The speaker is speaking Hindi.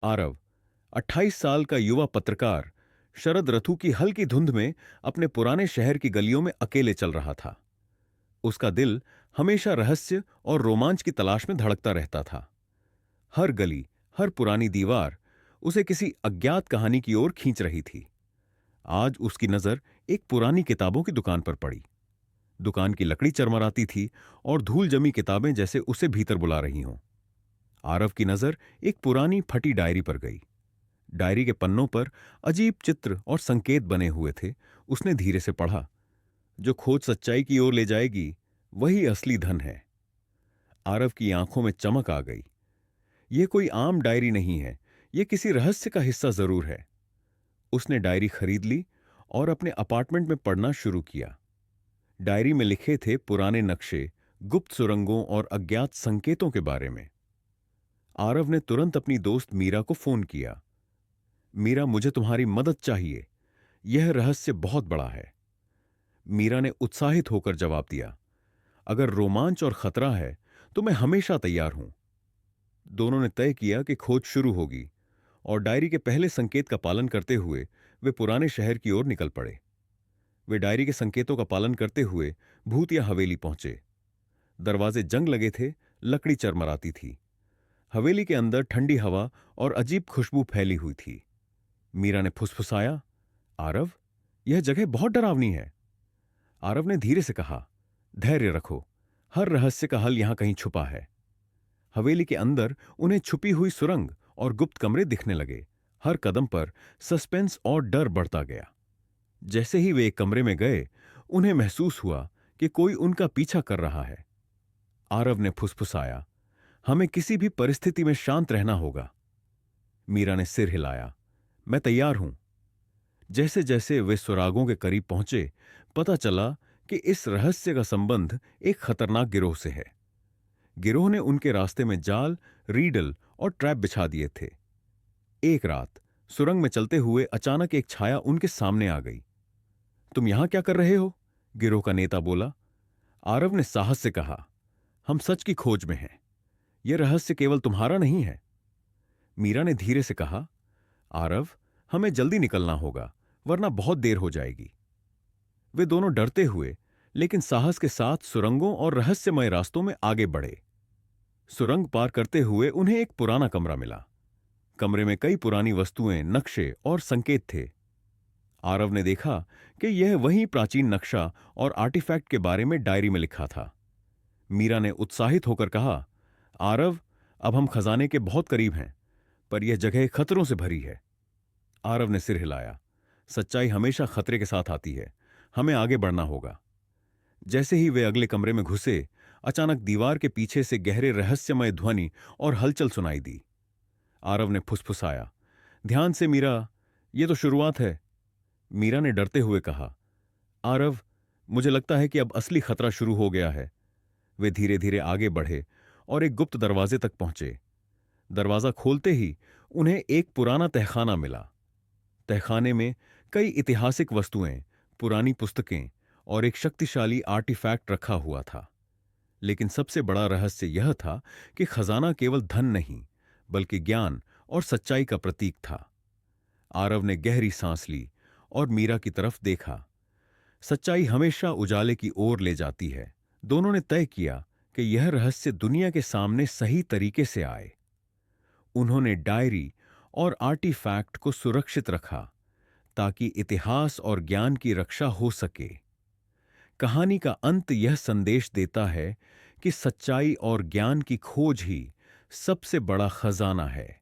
आरव, 28 साल का युवा पत्रकार, शरद ऋतु की हल्की धुंध में अपने पुराने शहर की गलियों में अकेले चल रहा था। उसका दिल हमेशा रहस्य और रोमांच की तलाश में धड़कता रहता था। हर गली, हर पुरानी दीवार उसे किसी अज्ञात कहानी की ओर खींच रही थी। आज उसकी नजर एक पुरानी किताबों की दुकान पर पड़ी। दुकान की लकड़ी चरमराती थी और धूल जमी किताबें जैसे उसे भीतर बुला रही हों। आरव की नजर एक पुरानी फटी डायरी पर गई। डायरी के पन्नों पर अजीब चित्र और संकेत बने हुए थे। उसने धीरे से पढ़ा, जो खोज सच्चाई की ओर ले जाएगी वही असली धन है। आरव की आंखों में चमक आ गई। यह कोई आम डायरी नहीं है, यह किसी रहस्य का हिस्सा जरूर है। उसने डायरी खरीद ली और अपने अपार्टमेंट में पढ़ना शुरू किया। डायरी में लिखे थे पुराने नक्शे, गुप्त सुरंगों और अज्ञात संकेतों के बारे में। आरव ने तुरंत अपनी दोस्त मीरा को फोन किया। मीरा, मुझे तुम्हारी मदद चाहिए, यह रहस्य बहुत बड़ा है। मीरा ने उत्साहित होकर जवाब दिया, अगर रोमांच और खतरा है तो मैं हमेशा तैयार हूं। दोनों ने तय किया कि खोज शुरू होगी और डायरी के पहले संकेत का पालन करते हुए वे पुराने शहर की ओर निकल पड़े। वे डायरी के संकेतों का पालन करते हुए भूतिया हवेली पहुंचे। दरवाजे जंग लगे थे, लकड़ी चरमराती थी। हवेली के अंदर ठंडी हवा और अजीब खुशबू फैली हुई थी। मीरा ने फुसफुसाया, आरव, यह जगह बहुत डरावनी है। आरव ने धीरे से कहा, धैर्य रखो, हर रहस्य का हल यहां कहीं छुपा है। हवेली के अंदर उन्हें छुपी हुई सुरंग और गुप्त कमरे दिखने लगे। हर कदम पर सस्पेंस और डर बढ़ता गया। जैसे ही वे एक कमरे में गए, उन्हें महसूस हुआ कि कोई उनका पीछा कर रहा है। आरव ने फुसफुसाया, हमें किसी भी परिस्थिति में शांत रहना होगा। मीरा ने सिर हिलाया, मैं तैयार हूं। जैसे जैसे वे सुरागों के करीब पहुंचे, पता चला कि इस रहस्य का संबंध एक खतरनाक गिरोह से है। गिरोह ने उनके रास्ते में जाल, रीडल और ट्रैप बिछा दिए थे। एक रात सुरंग में चलते हुए अचानक एक छाया उनके सामने आ गई। तुम यहां क्या कर रहे हो? गिरोह का नेता बोला। आरव ने साहस से कहा, हम सच की खोज में हैं। यह रहस्य केवल तुम्हारा नहीं है। मीरा ने धीरे से कहा, आरव, हमें जल्दी निकलना होगा, वरना बहुत देर हो जाएगी। वे दोनों डरते हुए लेकिन साहस के साथ सुरंगों और रहस्यमय रास्तों में आगे बढ़े। सुरंग पार करते हुए उन्हें एक पुराना कमरा मिला। कमरे में कई पुरानी वस्तुएं, नक्शे और संकेत थे। आरव ने देखा कि यह वही प्राचीन नक्शा और आर्टिफैक्ट के बारे में डायरी में लिखा था। मीरा ने उत्साहित होकर कहा, आरव, अब हम खजाने के बहुत करीब हैं, पर यह जगह खतरों से भरी है। आरव ने सिर हिलाया, सच्चाई हमेशा खतरे के साथ आती है, हमें आगे बढ़ना होगा। जैसे ही वे अगले कमरे में घुसे, अचानक दीवार के पीछे से गहरे रहस्यमय ध्वनि और हलचल सुनाई दी। आरव ने फुसफुसाया, ध्यान से मीरा, यह तो शुरुआत है। मीरा ने डरते हुए कहा, आरव, मुझे लगता है कि अब असली खतरा शुरू हो गया है। वे धीरे धीरे आगे बढ़े और एक गुप्त दरवाजे तक पहुंचे। दरवाजा खोलते ही उन्हें एक पुराना तहखाना मिला। तहखाने में कई ऐतिहासिक वस्तुएं, पुरानी पुस्तकें और एक शक्तिशाली आर्टिफैक्ट रखा हुआ था। लेकिन सबसे बड़ा रहस्य यह था कि खजाना केवल धन नहीं, बल्कि ज्ञान और सच्चाई का प्रतीक था। आरव ने गहरी सांस ली और मीरा की तरफ देखा। सच्चाई हमेशा उजाले की ओर ले जाती है। दोनों ने तय किया कि यह रहस्य दुनिया के सामने सही तरीके से आए। उन्होंने डायरी और आर्टिफैक्ट को सुरक्षित रखा ताकि इतिहास और ज्ञान की रक्षा हो सके। कहानी का अंत यह संदेश देता है कि सच्चाई और ज्ञान की खोज ही सबसे बड़ा खजाना है।